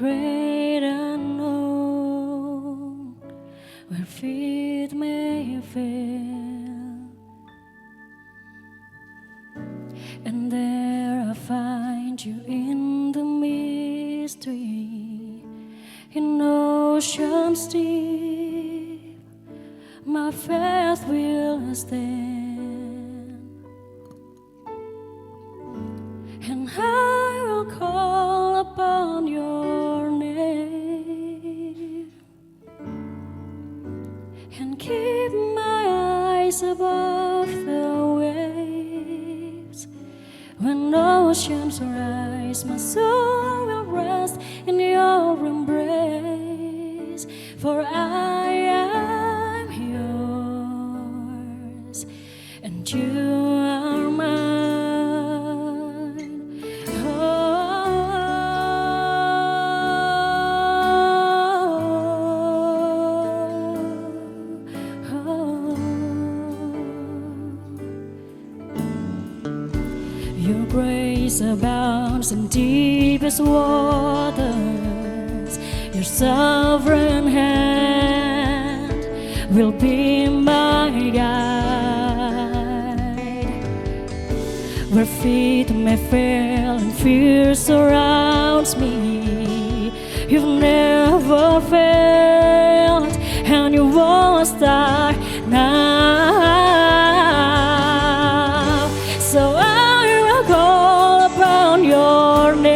great unknown, where feet may fail, and there I find you in the mystery, in oceans deep. My faith will stand, and I will call upon your name, and keep my eyes above the waves. When oceans rise, my soul will rest in your embrace, for I am yours, and you are mine. Your grace abounds in deepest waters. Your sovereign hand will be my guide. Where feet may fail and fear surrounds me, you've never failed, and you won't start now. So call upon your name,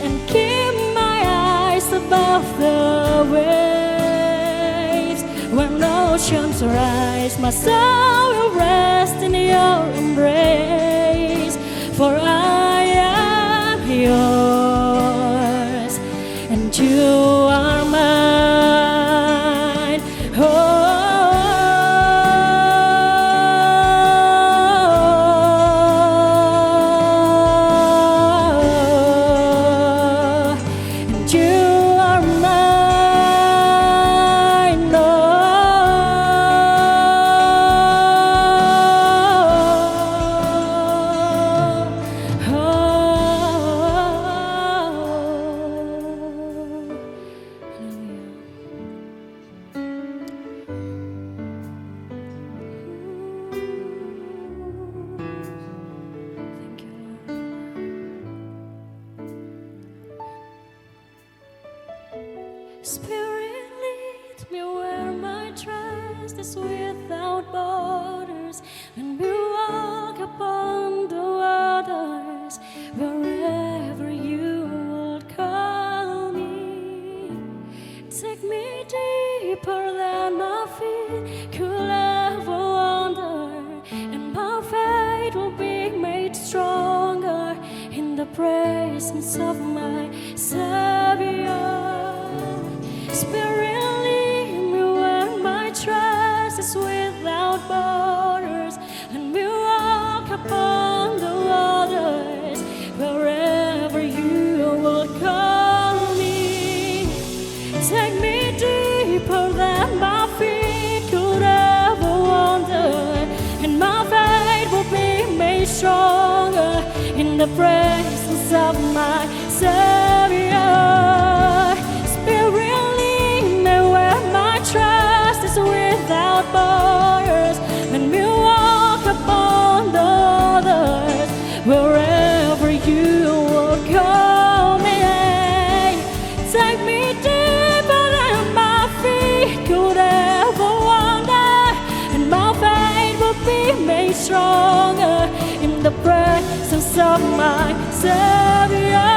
and keep my eyes above the waves. When oceans rise, my soul will rest in your embrace, for I am yours, and you are mine. Spirit, lead me where my trust is without borders. When we walk upon the waters, wherever you would call me, take me deeper than my feet could ever wander, and my faith will be made stronger in the presence of my Savior. Spirit, lead me where my trust is without borders. When we walk upon the waters, wherever you will call me, take me deeper than my feet could ever wander, and my faith will be made stronger in the presence of my Savior. Without borders, when we walk upon the waters, wherever you will call me, take me deeper than my feet could ever wander, and my faith will be made stronger in the presence of my Savior.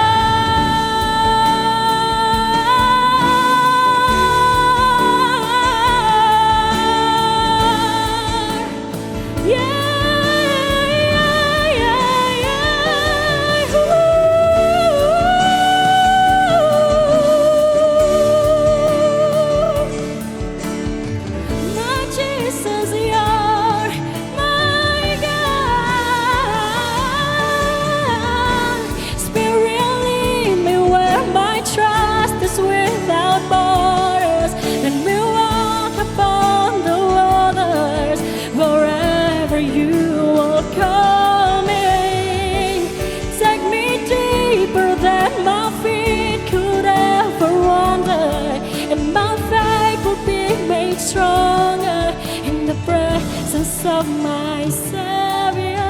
will be made stronger in the presence of my Savior.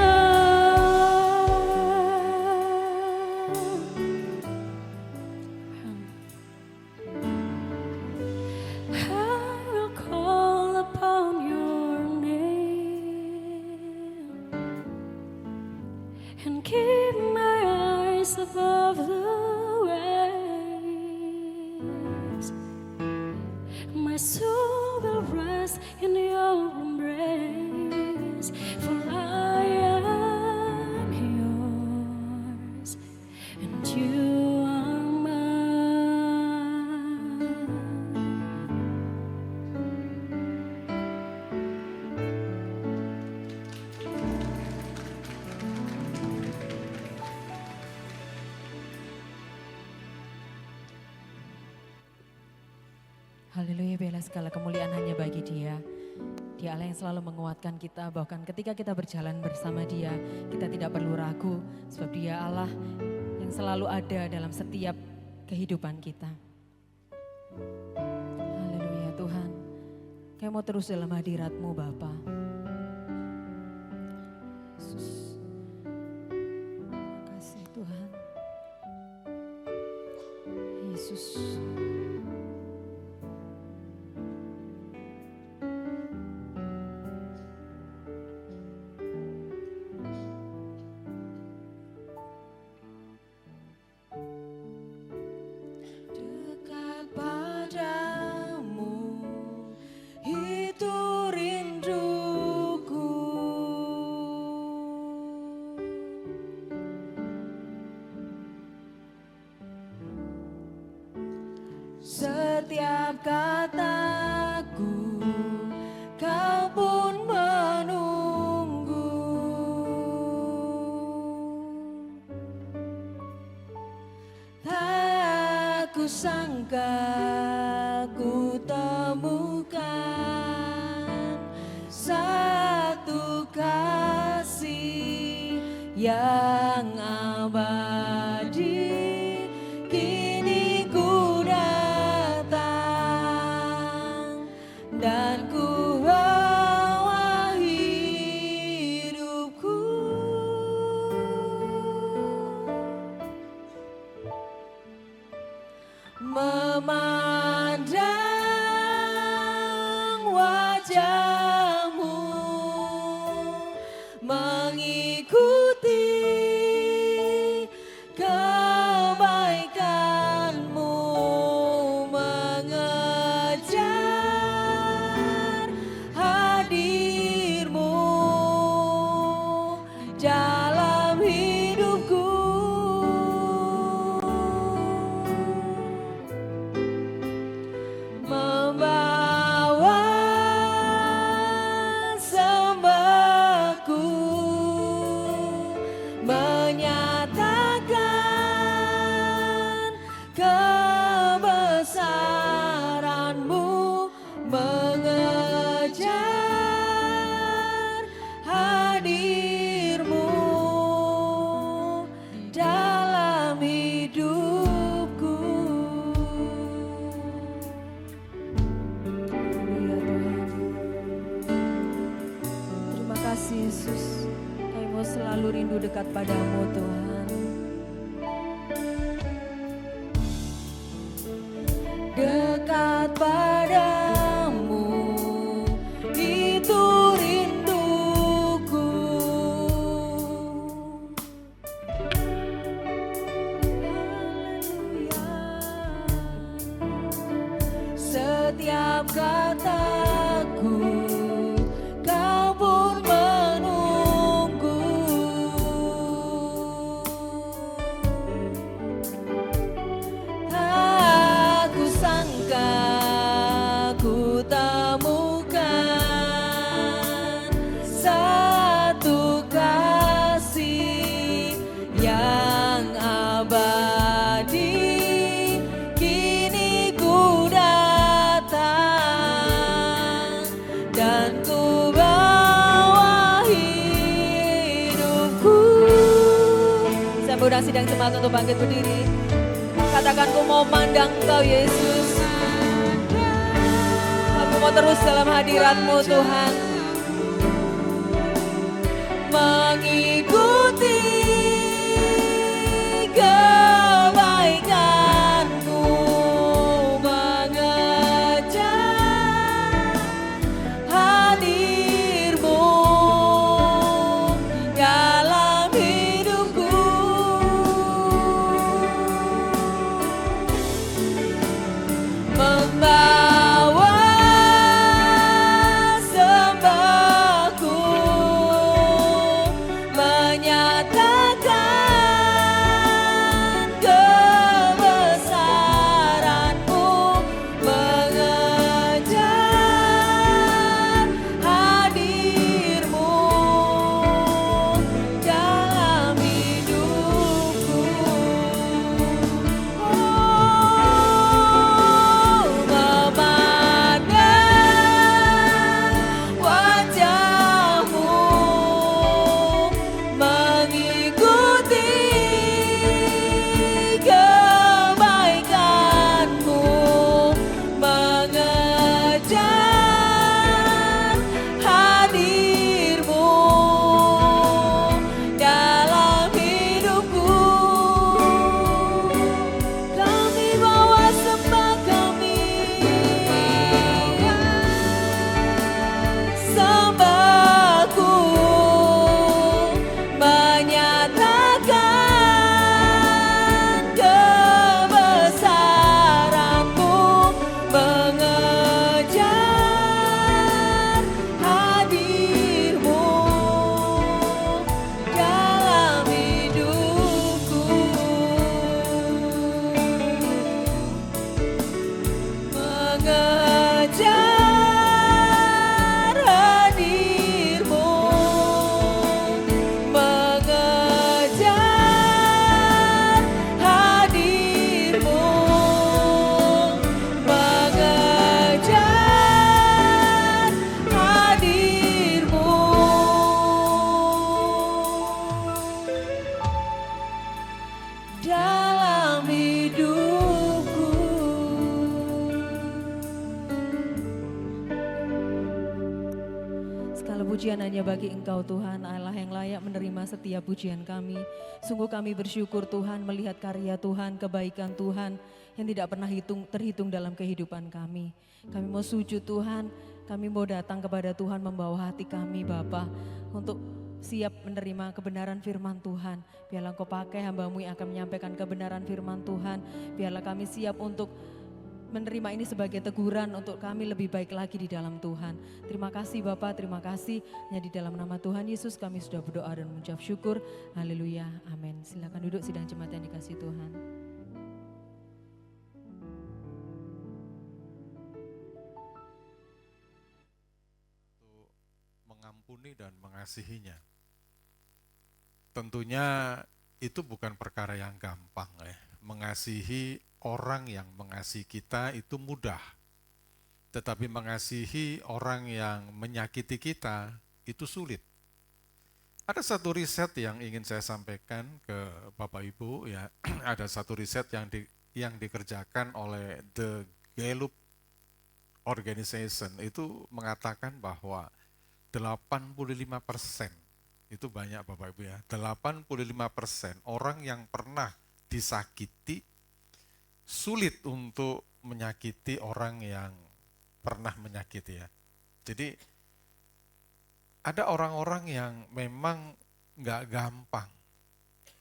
I will call upon your name and keep my eyes above the waves. My soul will rest in your embrace, for I am yours and you are mine. Haleluya, biarlah segala kemuliaan hanya bagi Dia. Dia Allah yang selalu menguatkan kita, bahkan ketika kita berjalan bersama Dia, kita tidak perlu ragu, sebab Dia Allah yang selalu ada dalam setiap kehidupan kita. Haleluya Tuhan, kami mau terus dalam hadirat-Mu Bapa. Yesus, terima kasih Tuhan. Yesus. Dekat padamu, itu rinduku. Setiap kataku, kau pun menunggu. Tak kusangka ku temukan satu kasih yang abadi. Kini ku datang dan ku bawa hidupku. Memandang wajah-Mu, mengikuti kebaikan-Mu, mengejar hadir-Mu dalam hidupku. Membawa sembahku, menyatakan kebesaran-Mu, mengejar hadir-Mu dalam hidupku. Terima kasih Yesus, kami mau selalu rindu dekat padamu Tuhan. Dekat padamu, itu rinduku. Haleluya. Setiap kataku, kau pun menunggu. Tak kusangka ku temukan satu kasih yang abadi. Kini ku datang dan ku bawa hidupku. Saya undang sidang jemaat untuk bangkit berdiri. Katakan ku mau mandang Engkau Yesus. terus dalam hadirat-Mu Tuhan. Mengikuti kebaikan-Mu, mengejar hadir-Mu dalam hidupku. Membawa sembahku, menyatakan kebesaran-Mu, mengejar hadir-Mu dalam hidupku. Memandang wajah-Mu, mengikuti kebaikan-Mu, mengejar hadir-Mu dalam hidupku. Kami bawa sembah kami, sembahku, menyatakan kebesaran-Mu, mengejar hadir-Mu dalam hidupku. Mengejar hadir-Mu, mengejar hadir-Mu, mengejar hadir-Mu dalam hidupku. Segala pujian hanya bagi Engkau Tuhan, Allah yang layak menerima setiap pujian kami. Sungguh kami bersyukur Tuhan melihat karya Tuhan, kebaikan Tuhan yang tidak pernah terhitung dalam kehidupan kami. Kami mau sujud Tuhan, kami mau datang kepada Tuhan membawa hati kami Bapa untuk siap menerima kebenaran firman Tuhan. Biarlah Engkau pakai hamba-Mu yang akan menyampaikan kebenaran firman Tuhan. Biarlah kami siap untuk menerima ini sebagai teguran untuk kami lebih baik lagi di dalam Tuhan. Terima kasih Bapak, terima kasih. Hanya di dalam nama Tuhan Yesus kami sudah berdoa dan mengucap syukur. Haleluya, amin. Silakan duduk sidang jemaat yang dikasihi Tuhan. Mengampuni dan mengasihinya. Tentunya itu bukan perkara yang gampang ya. Mengasihi orang yang mengasihi kita itu mudah. Tetapi mengasihi orang yang menyakiti kita itu sulit. Ada satu riset yang ingin saya sampaikan ke Bapak Ibu ya. Ada satu riset yang dikerjakan oleh The Gallup Organization itu mengatakan bahwa 85%, itu banyak Bapak Ibu ya, 85% orang yang pernah disakiti sulit untuk menyakiti orang yang pernah menyakiti ya. Jadi ada orang-orang yang memang nggak gampang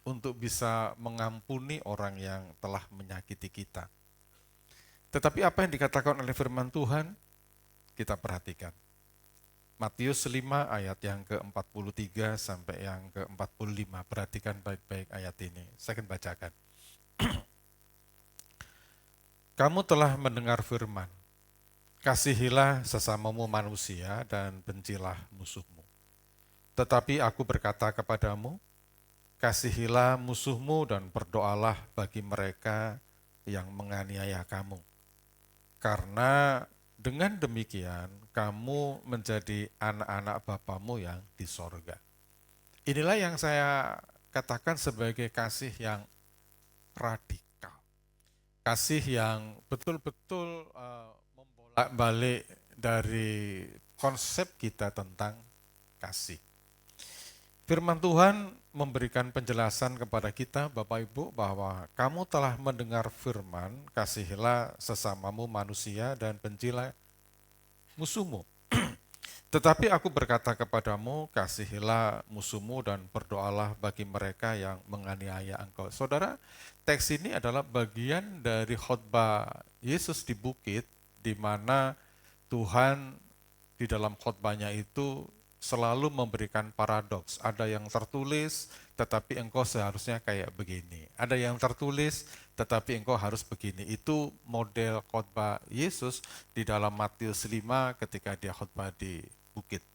untuk bisa mengampuni orang yang telah menyakiti kita. Tetapi apa yang dikatakan oleh firman Tuhan, kita perhatikan. Matius 5 ayat yang ke-43 sampai yang ke-45. Perhatikan baik-baik ayat ini. Saya akan bacakan. Kamu telah mendengar firman, kasihilah sesamamu manusia dan bencilah musuhmu. Tetapi aku berkata kepadamu, kasihilah musuhmu dan berdoalah bagi mereka yang menganiaya kamu. Karena dengan demikian kamu menjadi anak-anak Bapamu yang di sorga. Inilah yang saya katakan sebagai kasih yang radikal. Kasih yang betul-betul membolak-balik dari konsep kita tentang kasih. Firman Tuhan memberikan penjelasan kepada kita, Bapak Ibu, bahwa kamu telah mendengar firman, kasihilah sesamamu manusia dan bencilah musuhmu. Tetapi aku berkata kepadamu, kasihilah musuhmu dan berdoalah bagi mereka yang menganiaya engkau. Saudara, teks ini adalah bagian dari khotbah Yesus di bukit, di mana Tuhan di dalam khotbahnya itu selalu memberikan paradoks. Ada yang tertulis, tetapi engkau seharusnya kayak begini. Ada yang tertulis, tetapi engkau harus begini. Itu model khotbah Yesus di dalam Matius 5 ketika dia khotbah di bukit.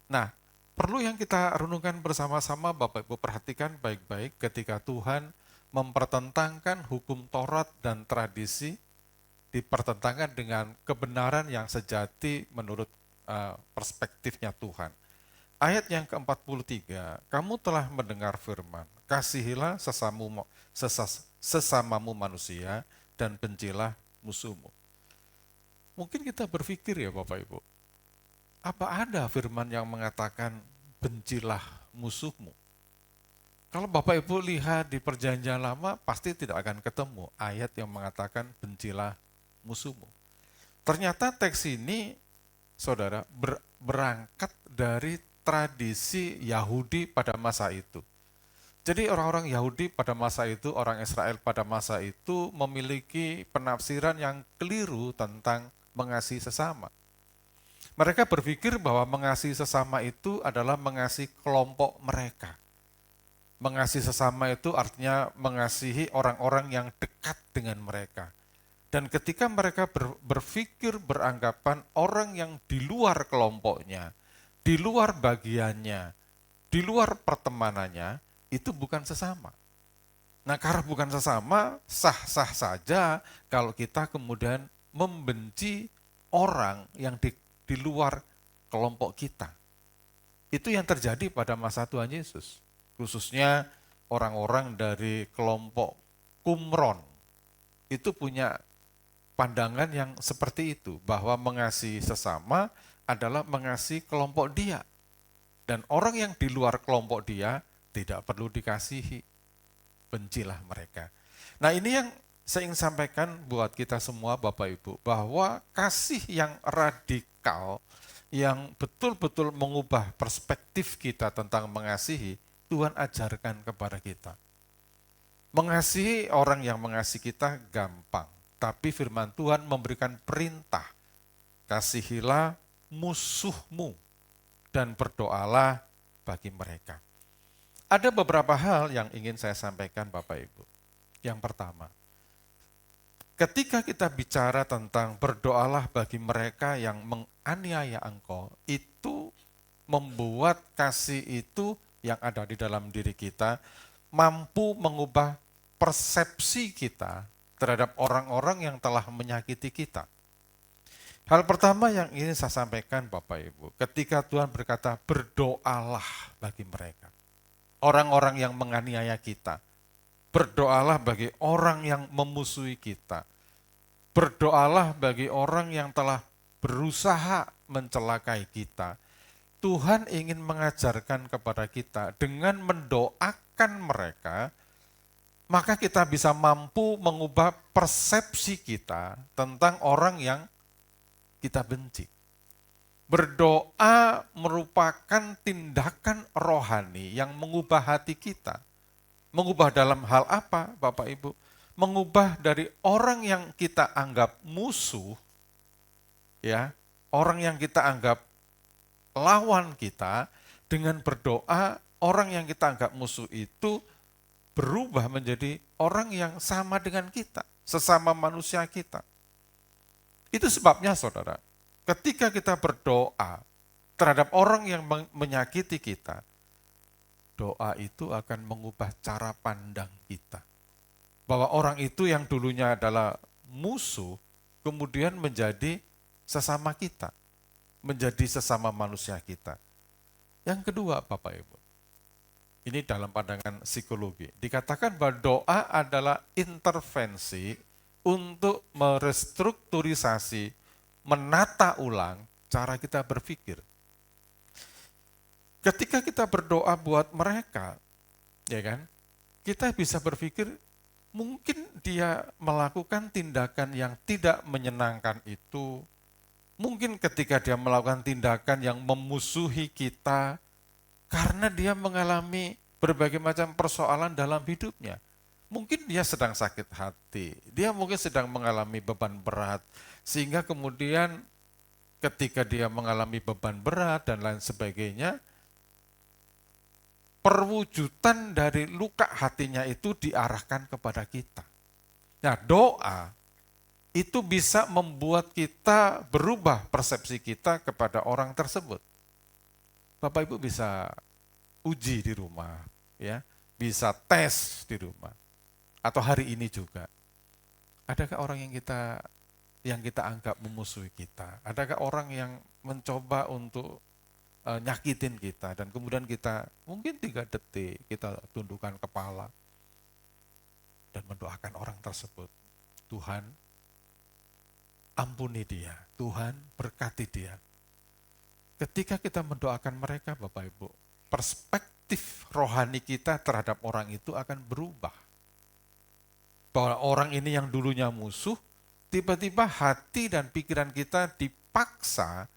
Nah, perlu yang kita renungkan bersama-sama, Bapak Ibu, perhatikan baik-baik ketika Tuhan mempertentangkan hukum Taurat dan tradisi, dipertentangkan dengan kebenaran yang sejati menurut perspektifnya Tuhan. Ayat yang ke-43, kamu telah mendengar firman, kasihilah sesamamu manusia dan bencilah musuhmu. Mungkin kita berpikir ya Bapak Ibu, apa ada firman yang mengatakan bencilah musuhmu? Kalau Bapak Ibu lihat di perjanjian lama, pasti tidak akan ketemu ayat yang mengatakan bencilah musuhmu. Ternyata teks ini, saudara, berangkat dari tradisi Yahudi pada masa itu. Jadi orang-orang Yahudi pada masa itu, orang Israel pada masa itu memiliki penafsiran yang keliru tentang mengasihi sesama. Mereka berpikir bahwa mengasihi sesama itu adalah mengasihi kelompok mereka. Mengasihi sesama itu artinya mengasihi orang-orang yang dekat dengan mereka. Dan ketika mereka berpikir beranggapan orang yang di luar kelompoknya, di luar bagiannya, di luar pertemanannya, itu bukan sesama. Nah, karena bukan sesama, sah-sah saja kalau kita kemudian membenci orang yang di luar kelompok kita. Itu yang terjadi pada masa Tuhan Yesus. Khususnya orang-orang dari kelompok Qumron. Itu punya pandangan yang seperti itu. Bahwa mengasihi sesama adalah mengasihi kelompok dia. Dan orang yang di luar kelompok dia tidak perlu dikasihi. Bencilah mereka. Nah, ini yang saya ingin sampaikan buat kita semua Bapak Ibu, bahwa kasih yang radikal, yang betul-betul mengubah perspektif kita tentang mengasihi, Tuhan ajarkan kepada kita. Mengasihi orang yang mengasihi kita gampang, tapi firman Tuhan memberikan perintah, kasihilah musuhmu dan berdoalah bagi mereka. Ada beberapa hal yang ingin saya sampaikan Bapak Ibu. Yang pertama, ketika kita bicara tentang berdoalah bagi mereka yang menganiaya engkau, itu membuat kasih itu yang ada di dalam diri kita mampu mengubah persepsi kita terhadap orang-orang yang telah menyakiti kita. Hal pertama yang ingin saya sampaikan Bapak Ibu, ketika Tuhan berkata berdoalah bagi mereka, orang-orang yang menganiaya kita, berdoalah bagi orang yang memusuhi kita. Berdoalah bagi orang yang telah berusaha mencelakai kita. Tuhan ingin mengajarkan kepada kita dengan mendoakan mereka, maka kita bisa mampu mengubah persepsi kita tentang orang yang kita benci. Berdoa merupakan tindakan rohani yang mengubah hati kita. Mengubah dalam hal apa, Bapak Ibu? Mengubah dari orang yang kita anggap musuh, ya, orang yang kita anggap lawan kita, dengan berdoa orang yang kita anggap musuh itu berubah menjadi orang yang sama dengan kita, sesama manusia kita. Itu sebabnya saudara, ketika kita berdoa terhadap orang yang menyakiti kita, doa itu akan mengubah cara pandang kita. Bahwa orang itu yang dulunya adalah musuh, kemudian menjadi sesama kita, menjadi sesama manusia kita. Yang kedua Bapak Ibu, ini dalam pandangan psikologi, dikatakan bahwa doa adalah intervensi untuk merestrukturisasi menata ulang cara kita berpikir. Ketika kita berdoa buat mereka, ya kan, kita bisa berpikir mungkin dia melakukan tindakan yang tidak menyenangkan itu, mungkin ketika dia melakukan tindakan yang memusuhi kita, karena dia mengalami berbagai macam persoalan dalam hidupnya. Mungkin dia sedang sakit hati, dia mungkin sedang mengalami beban berat, sehingga kemudian ketika dia mengalami beban berat dan lain sebagainya, perwujudan dari luka hatinya itu diarahkan kepada kita. Nah, doa itu bisa membuat kita berubah persepsi kita kepada orang tersebut. Bapak Ibu bisa uji di rumah, ya, bisa tes di rumah, atau hari ini juga. Adakah orang yang kita anggap memusuhi kita? Adakah orang yang mencoba untuk nyakitin kita, dan kemudian kita mungkin 3 detik kita tundukkan kepala dan mendoakan orang tersebut. Tuhan, ampuni dia, Tuhan berkati dia. Ketika kita mendoakan mereka, Bapak Ibu, perspektif rohani kita terhadap orang itu akan berubah. Bahwa orang ini yang dulunya musuh, tiba-tiba hati dan pikiran kita dipaksa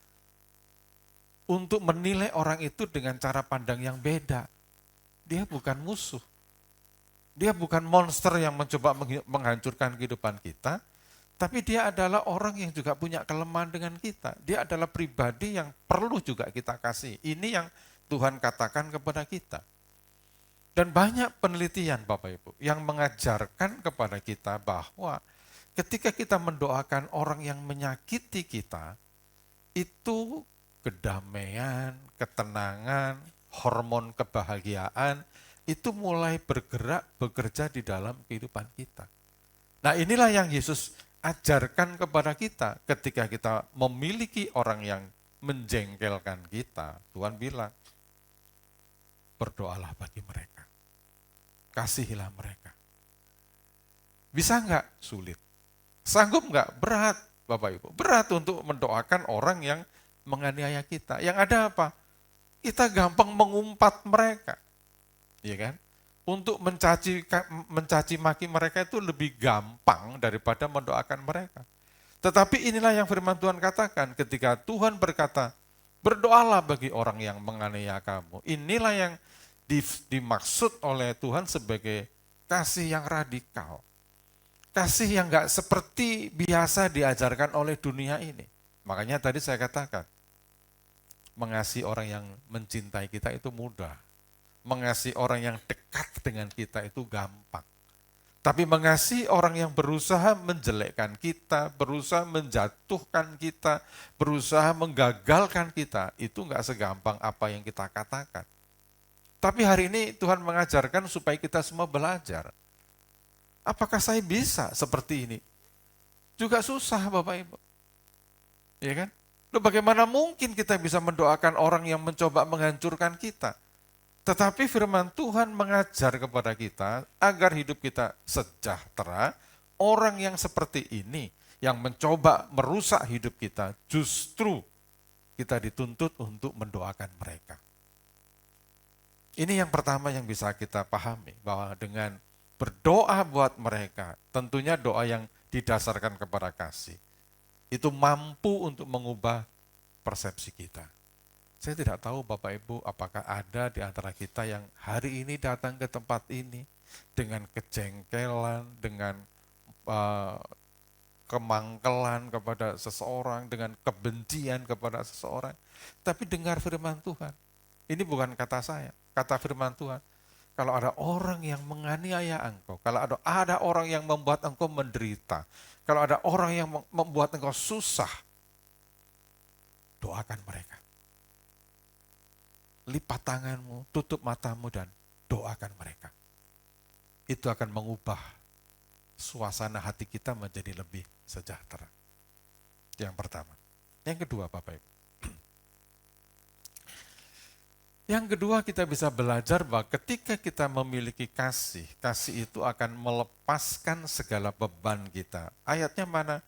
untuk menilai orang itu dengan cara pandang yang beda. Dia bukan musuh. Dia bukan monster yang mencoba menghancurkan kehidupan kita, tapi dia adalah orang yang juga punya kelemahan dengan kita. Dia adalah pribadi yang perlu juga kita kasih. Ini yang Tuhan katakan kepada kita. Dan banyak penelitian Bapak Ibu yang mengajarkan kepada kita bahwa ketika kita mendoakan orang yang menyakiti kita, itu kedamaian, ketenangan, hormon kebahagiaan, itu mulai bekerja di dalam kehidupan kita. Nah, inilah yang Yesus ajarkan kepada kita ketika kita memiliki orang yang menjengkelkan kita. Tuhan bilang, berdoalah bagi mereka. Kasihilah mereka. Bisa enggak? Sulit. Sanggup enggak? Berat, Bapak Ibu. Berat untuk mendoakan orang yang menganiaya kita. Yang ada apa? Kita gampang mengumpat mereka. Ya kan? Untuk mencaci maki mereka itu lebih gampang daripada mendoakan mereka. Tetapi inilah yang firman Tuhan katakan ketika Tuhan berkata, berdoalah bagi orang yang menganiaya kamu. Inilah yang dimaksud oleh Tuhan sebagai kasih yang radikal. Kasih yang enggak seperti biasa diajarkan oleh dunia ini. Makanya tadi saya katakan, mengasihi orang yang mencintai kita itu mudah. Mengasihi orang yang dekat dengan kita itu gampang. Tapi mengasihi orang yang berusaha menjelekkan kita, berusaha menjatuhkan kita, berusaha menggagalkan kita, itu enggak segampang apa yang kita katakan. Tapi hari ini Tuhan mengajarkan supaya kita semua belajar. Apakah saya bisa seperti ini? Juga susah Bapak Ibu. Ya kan? Loh, bagaimana mungkin kita bisa mendoakan orang yang mencoba menghancurkan kita? Tetapi firman Tuhan mengajar kepada kita agar hidup kita sejahtera. Orang yang seperti ini, yang mencoba merusak hidup kita, justru kita dituntut untuk mendoakan mereka. Ini yang pertama yang bisa kita pahami, bahwa dengan berdoa buat mereka, tentunya doa yang didasarkan kepada kasih, itu mampu untuk mengubah persepsi kita. Saya tidak tahu Bapak Ibu apakah ada di antara kita yang hari ini datang ke tempat ini dengan kejengkelan, dengan kemangkelan kepada seseorang, dengan kebencian kepada seseorang. Tapi dengar firman Tuhan. Ini bukan kata saya, kata firman Tuhan. Kalau ada orang yang menganiaya engkau, kalau ada orang yang membuat engkau menderita, kalau ada orang yang membuat engkau susah, doakan mereka. Lipat tanganmu, tutup matamu dan doakan mereka. Itu akan mengubah suasana hati kita menjadi lebih sejahtera. Yang pertama. Yang kedua Bapak Ibu. Yang kedua kita bisa belajar bahwa ketika kita memiliki kasih, kasih itu akan melepaskan segala beban kita. Ayatnya mana?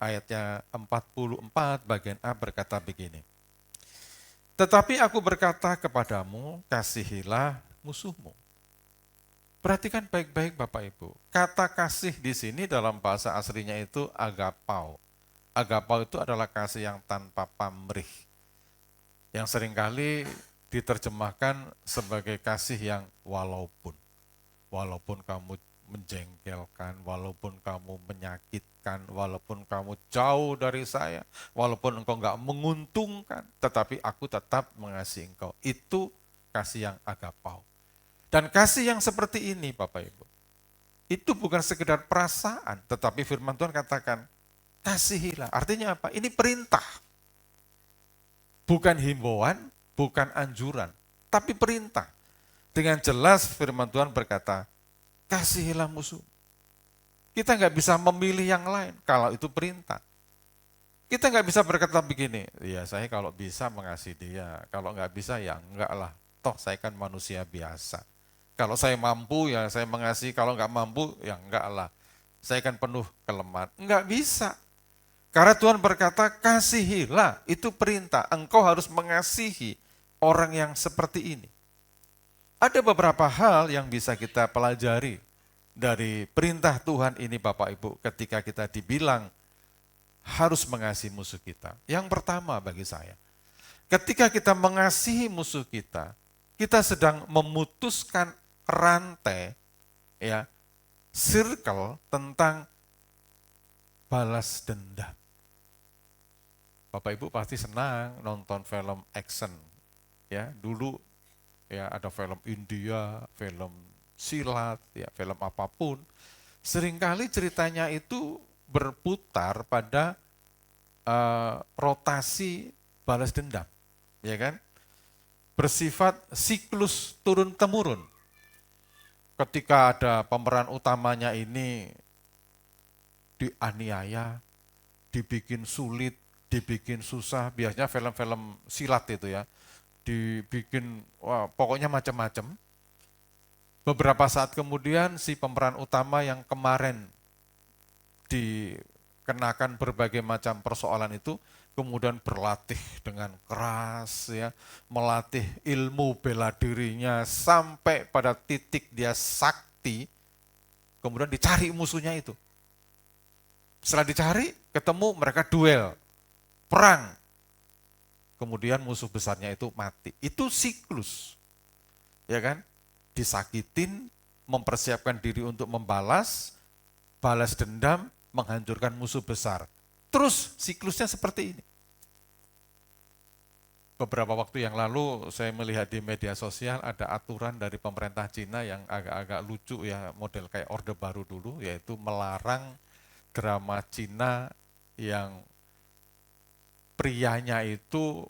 ayatnya 44 bagian A berkata begini. Tetapi aku berkata kepadamu, kasihilah musuhmu. Perhatikan baik-baik Bapak Ibu. Kata kasih di sini dalam bahasa aslinya itu agapau. Agapau itu adalah kasih yang tanpa pamrih. Yang seringkali diterjemahkan sebagai kasih yang walaupun. Walaupun kamu menjengkelkan, walaupun kamu menyakitkan, walaupun kamu jauh dari saya, walaupun engkau enggak menguntungkan, tetapi aku tetap mengasihi engkau. Itu kasih yang agapau. Dan kasih yang seperti ini Bapak Ibu, itu bukan sekedar perasaan, tetapi firman Tuhan katakan, kasihilah. Artinya apa? Ini perintah. Bukan himbauan, bukan anjuran, tapi perintah. Dengan jelas firman Tuhan berkata, kasihilah musuh. Kita nggak bisa memilih yang lain kalau itu perintah. Kita nggak bisa berkata begini, ya saya kalau bisa mengasihi dia, kalau nggak bisa ya enggak lah. Toh saya kan manusia biasa. Kalau saya mampu ya saya mengasihi, kalau nggak mampu ya enggak lah. Saya kan penuh kelemahan. Enggak bisa. Karena Tuhan berkata, kasihilah, itu perintah. Engkau harus mengasihi orang yang seperti ini. Ada beberapa hal yang bisa kita pelajari dari perintah Tuhan ini Bapak Ibu ketika kita dibilang harus mengasihi musuh kita. Yang pertama bagi saya, ketika kita mengasihi musuh kita sedang memutuskan rantai, ya, circle tentang balas dendam. Bapak Ibu pasti senang nonton film action, ya. Dulu ya ada film India, film silat, ya, film apapun. Seringkali ceritanya itu berputar pada rotasi balas dendam, ya kan? Bersifat siklus turun-temurun. Ketika ada pemeran utamanya ini dianiaya, dibikin sulit, dibikin susah, biasanya film-film silat itu ya, dibikin pokoknya macam-macam. Beberapa saat kemudian si pemeran utama yang kemarin dikenakan berbagai macam persoalan itu kemudian berlatih dengan keras, ya, melatih ilmu bela dirinya sampai pada titik dia sakti, kemudian dicari musuhnya itu. Setelah dicari, ketemu, mereka duel, perang. Kemudian musuh besarnya itu mati. Itu siklus, ya kan? Disakitin, mempersiapkan diri untuk membalas, balas dendam, menghancurkan musuh besar. Terus siklusnya seperti ini. Beberapa waktu yang lalu saya melihat di media sosial ada aturan dari pemerintah Cina yang agak-agak lucu ya, model kayak Orde Baru dulu, yaitu melarang drama Cina yang prianya itu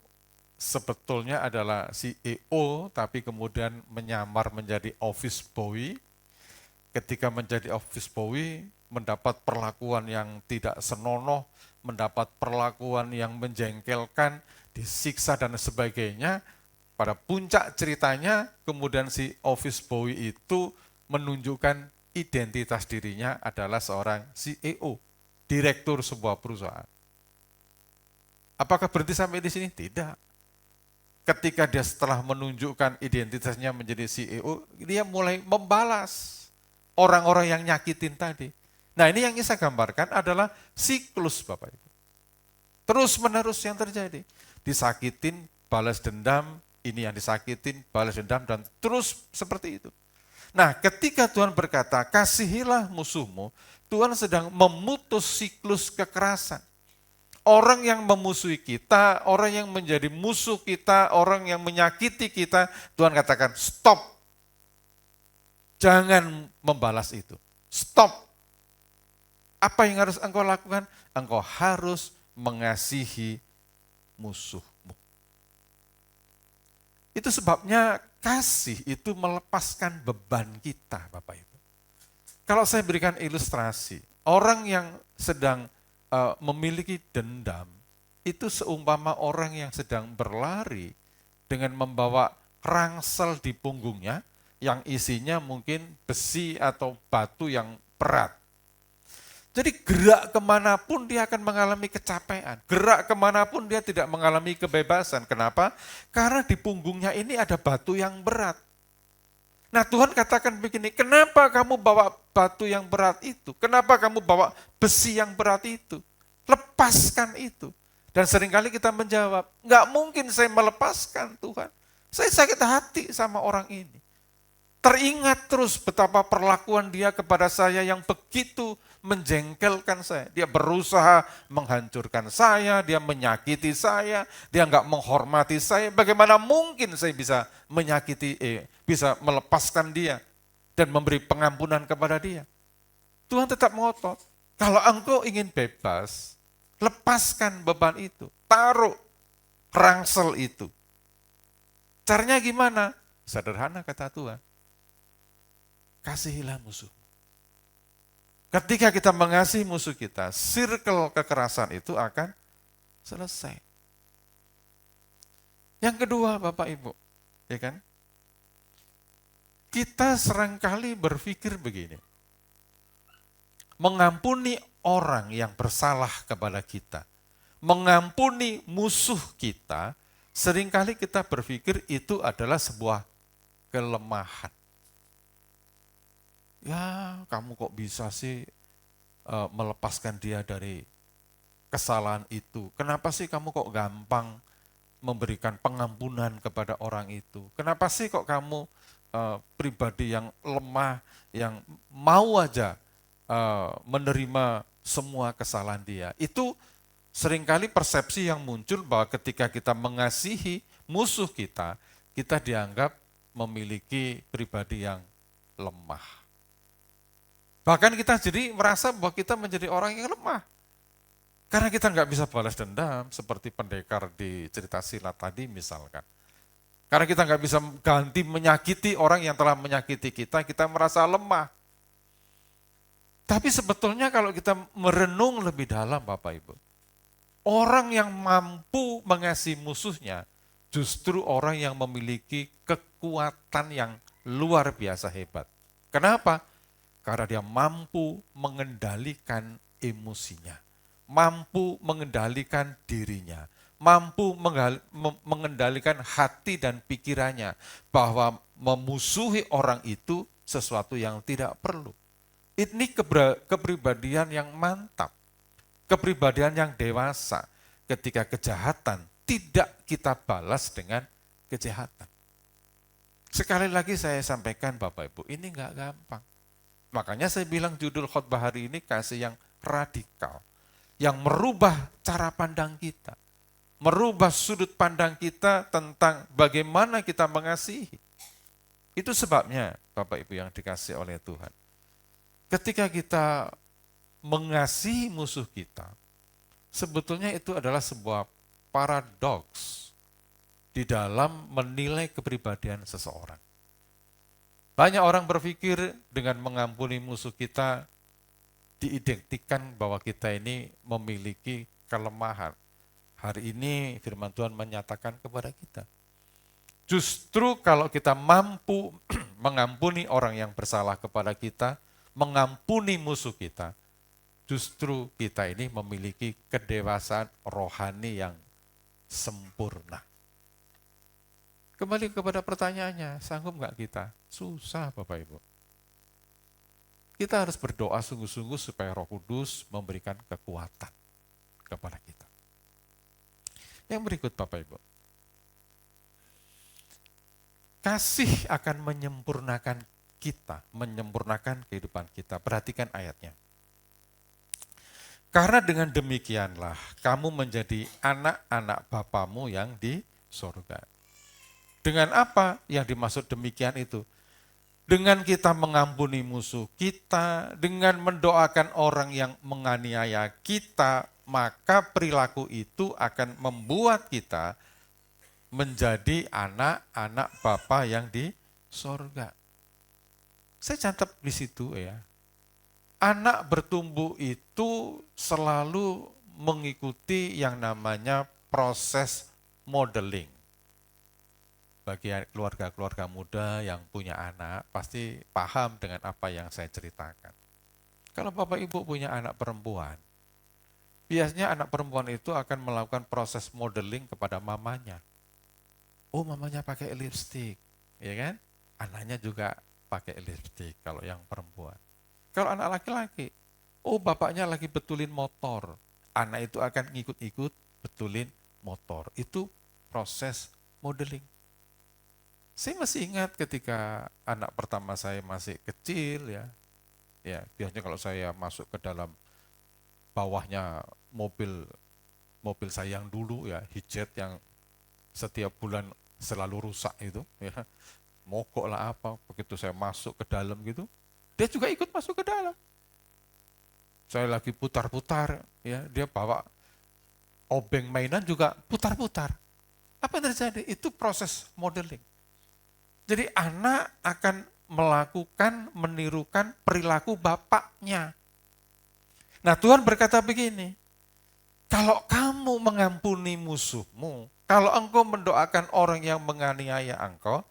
sebetulnya adalah CEO tapi kemudian menyamar menjadi office boy. Ketika menjadi office boy mendapat perlakuan yang tidak senonoh, mendapat perlakuan yang menjengkelkan, disiksa dan sebagainya. Pada puncak ceritanya kemudian si office boy itu menunjukkan identitas dirinya adalah seorang CEO, direktur sebuah perusahaan. Apakah berhenti sampai di sini? Tidak. Ketika dia setelah menunjukkan identitasnya menjadi CEO, dia mulai membalas orang-orang yang nyakitin tadi. Nah ini yang saya gambarkan adalah siklus Bapak Ibu. Terus menerus yang terjadi. Disakitin, balas dendam, ini yang disakitin, balas dendam, dan terus seperti itu. Nah ketika Tuhan berkata, kasihilah musuhmu, Tuhan sedang memutus siklus kekerasan. Orang yang memusuhi kita, orang yang menjadi musuh kita, orang yang menyakiti kita, Tuhan katakan stop. Jangan membalas itu. Stop. Apa yang harus engkau lakukan? Engkau harus mengasihi musuhmu. Itu sebabnya kasih itu melepaskan beban kita, Bapak Ibu. Kalau saya berikan ilustrasi, orang yang sedang memiliki dendam, itu seumpama orang yang sedang berlari dengan membawa rangsel di punggungnya, yang isinya mungkin besi atau batu yang berat. Jadi gerak kemanapun dia akan mengalami kecapean. Gerak kemanapun dia tidak mengalami kebebasan. Kenapa? Karena di punggungnya ini ada batu yang berat. Nah Tuhan katakan begini, kenapa kamu bawa batu yang berat itu? Kenapa kamu bawa besi yang berat itu? Lepaskan itu. Dan seringkali kita menjawab, nggak mungkin saya melepaskan Tuhan. Saya sakit hati sama orang ini. Teringat terus betapa perlakuan dia kepada saya yang begitu menjengkelkan saya. Dia berusaha menghancurkan saya, dia menyakiti saya, dia nggak menghormati saya. Bagaimana mungkin saya bisa bisa melepaskan dia dan memberi pengampunan kepada dia? Tuhan tetap ngotot. Kalau engkau ingin bebas, lepaskan beban itu, taruh rangsel itu. Caranya gimana? Sederhana kata Tuhan. Kasihilah musuh. Ketika kita mengasihi musuh kita, circle kekerasan itu akan selesai. Yang kedua, Bapak Ibu, ya kan? Kita seringkali berpikir begini. Mengampuni orang yang bersalah kepada kita, mengampuni musuh kita, seringkali kita berpikir itu adalah sebuah kelemahan. Ya, kamu kok bisa sih melepaskan dia dari kesalahan itu? Kenapa sih kamu kok gampang memberikan pengampunan kepada orang itu? Kenapa sih kok kamu pribadi yang lemah, yang mau aja menerima semua kesalahan dia? Itu seringkali persepsi yang muncul bahwa ketika kita mengasihi musuh kita, kita dianggap memiliki pribadi yang lemah. Bahkan kita jadi merasa bahwa kita menjadi orang yang lemah. Karena kita nggak bisa balas dendam, seperti pendekar di cerita silat tadi misalkan. Karena kita nggak bisa ganti menyakiti orang yang telah menyakiti kita merasa lemah. Tapi sebetulnya kalau kita merenung lebih dalam Bapak Ibu, orang yang mampu mengasihi musuhnya, justru orang yang memiliki kekuatan yang luar biasa hebat. Kenapa? Karena dia mampu mengendalikan emosinya, mampu mengendalikan dirinya, mampu mengendalikan hati dan pikirannya, bahwa memusuhi orang itu sesuatu yang tidak perlu. Ini kepribadian yang mantap, kepribadian yang dewasa, ketika kejahatan tidak kita balas dengan kejahatan. Sekali lagi saya sampaikan Bapak Ibu, ini enggak gampang. Makanya saya bilang judul khotbah hari ini kasih yang radikal, yang merubah cara pandang kita, merubah sudut pandang kita tentang bagaimana kita mengasihi. Itu sebabnya Bapak Ibu yang dikasihi oleh Tuhan. Ketika kita mengasihi musuh kita, sebetulnya itu adalah sebuah paradoks di dalam menilai kepribadian seseorang. Banyak orang berpikir dengan mengampuni musuh kita, diidentikan bahwa kita ini memiliki kelemahan. Hari ini firman Tuhan menyatakan kepada kita, justru kalau kita mampu mengampuni orang yang bersalah kepada kita, mengampuni musuh kita, justru kita ini memiliki kedewasaan rohani yang sempurna. Kembali kepada pertanyaannya, sanggup nggak kita? Susah Bapak Ibu. Kita harus berdoa sungguh-sungguh supaya Roh Kudus memberikan kekuatan kepada kita. Yang berikut Bapak Ibu. Kasih akan menyempurnakan kita, menyempurnakan kehidupan kita. Perhatikan ayatnya. Karena dengan demikianlah kamu menjadi anak-anak Bapamu yang di sorga. Dengan apa yang dimaksud demikian itu? Dengan kita mengampuni musuh kita, dengan mendoakan orang yang menganiaya kita, maka perilaku itu akan membuat kita menjadi anak-anak Bapa yang di sorga. Saya catat di situ ya. Anak bertumbuh itu selalu mengikuti yang namanya proses modeling. Bagi keluarga-keluarga muda yang punya anak, pasti paham dengan apa yang saya ceritakan. Kalau Bapak Ibu punya anak perempuan, biasanya anak perempuan itu akan melakukan proses modeling kepada mamanya. Oh, mamanya pakai lipstik, ya kan? Anaknya juga pakai lipstik kalau yang perempuan. Kalau anak laki-laki, oh bapaknya lagi betulin motor, anak itu akan ngikut-ikut betulin motor. Itu proses modeling. Saya masih ingat ketika anak pertama saya masih kecil ya. Ya, biasanya kalau saya masuk ke dalam bawahnya mobil saya yang dulu ya, Hijet yang setiap bulan selalu rusak itu ya. Mogok lah apa, begitu saya masuk ke dalam gitu, dia juga ikut masuk ke dalam. Saya lagi putar-putar ya, dia bawa obeng mainan juga putar-putar. Apa yang terjadi? Itu proses modeling. Jadi anak akan melakukan, menirukan perilaku bapaknya. Nah, Tuhan berkata begini, kalau kamu mengampuni musuhmu, kalau engkau mendoakan orang yang menganiaya engkau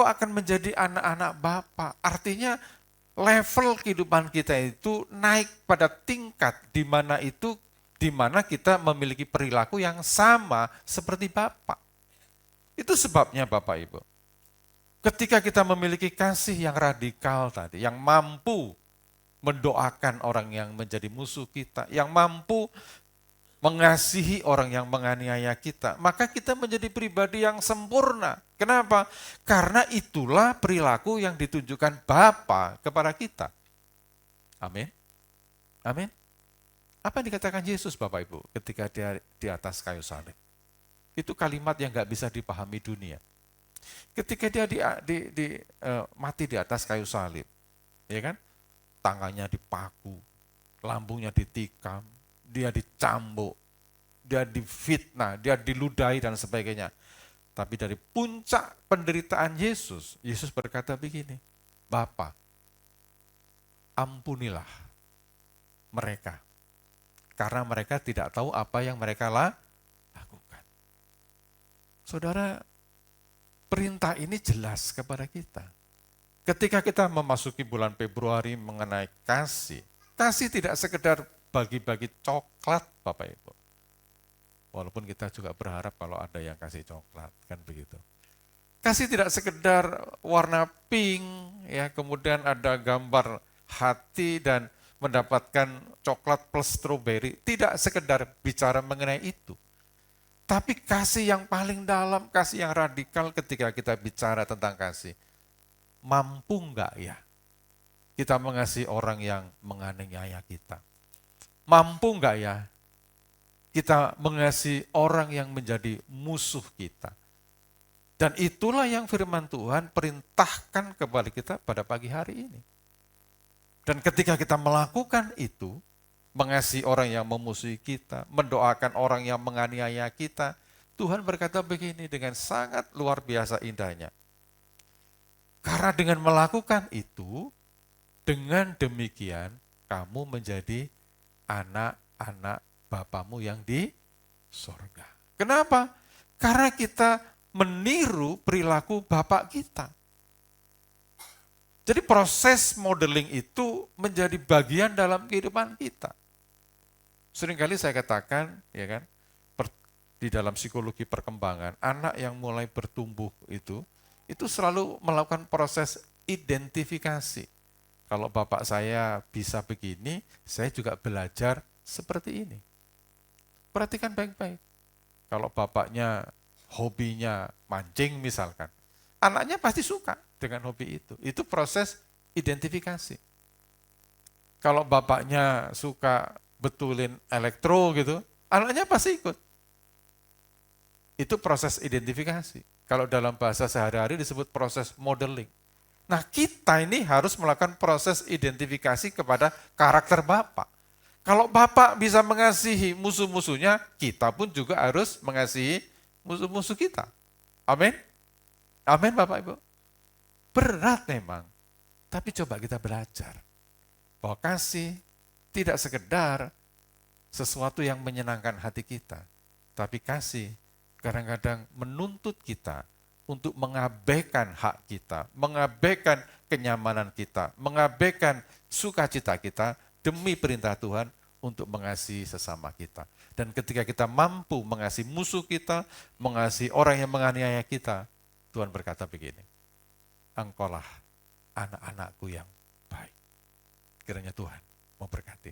akan menjadi anak-anak Bapa. Artinya level kehidupan kita itu naik pada tingkat di mana kita memiliki perilaku yang sama seperti Bapa. Itu sebabnya Bapak Ibu. Ketika kita memiliki kasih yang radikal tadi, yang mampu mendoakan orang yang menjadi musuh kita, yang mampu mengasihi orang yang menganiaya kita, maka kita menjadi pribadi yang sempurna. Kenapa? Karena itulah perilaku yang ditunjukkan Bapa kepada kita. Amin. Amin. Apa yang dikatakan Yesus Bapak Ibu ketika dia di atas kayu salib? Itu kalimat yang gak bisa dipahami dunia. Ketika dia mati di atas kayu salib, ya kan? Tangannya dipaku, lambungnya ditikam, dia dicambuk, dia difitnah, dia diludahi dan sebagainya. Tapi dari puncak penderitaan Yesus berkata begini, Bapa, ampunilah mereka, karena mereka tidak tahu apa yang mereka lakukan. Saudara, perintah ini jelas kepada kita. Ketika kita memasuki bulan Februari mengenai kasih tidak sekedar bagi-bagi coklat Bapak Ibu. Walaupun kita juga berharap kalau ada yang kasih coklat, kan begitu. Kasih tidak sekedar warna pink, ya, kemudian ada gambar hati dan mendapatkan coklat plus stroberi. Tidak sekedar bicara mengenai itu. Tapi kasih yang paling dalam, kasih yang radikal ketika kita bicara tentang kasih. Mampu enggak ya kita mengasihi orang yang menganiaya kita? Mampu enggak ya kita mengasihi orang yang menjadi musuh kita? Dan itulah yang firman Tuhan perintahkan kepada kita pada pagi hari ini. Dan ketika kita melakukan itu, mengasihi orang yang memusuhi kita, mendoakan orang yang menganiaya kita, Tuhan berkata begini dengan sangat luar biasa indahnya. Karena dengan melakukan itu, dengan demikian kamu menjadi anak-anak Bapamu yang di sorga. Kenapa? Karena kita meniru perilaku Bapak kita. Jadi proses modeling itu menjadi bagian dalam kehidupan kita. Seringkali saya katakan, ya kan, di dalam psikologi perkembangan, anak yang mulai bertumbuh itu selalu melakukan proses identifikasi. Kalau bapak saya bisa begini, saya juga belajar seperti ini. Perhatikan baik-baik. Kalau bapaknya hobinya mancing misalkan, anaknya pasti suka dengan hobi itu. Itu proses identifikasi. Kalau bapaknya suka betulin elektro gitu, anaknya pasti ikut. Itu proses identifikasi. Kalau dalam bahasa sehari-hari disebut proses modeling. Nah, kita ini harus melakukan proses identifikasi kepada karakter Bapak. Kalau Bapak bisa mengasihi musuh-musuhnya, kita pun juga harus mengasihi musuh-musuh kita. Amin? Amin Bapak Ibu? Berat memang, tapi coba kita belajar. Bahwa kasih tidak sekedar sesuatu yang menyenangkan hati kita, tapi kasih kadang-kadang menuntut kita untuk mengabaikan hak kita, mengabaikan kenyamanan kita, mengabaikan sukacita kita demi perintah Tuhan untuk mengasihi sesama kita. Dan ketika kita mampu mengasihi musuh kita, mengasihi orang yang menganiaya kita, Tuhan berkata begini, engkaulah anak-anakku yang baik. Kiranya Tuhan memberkati.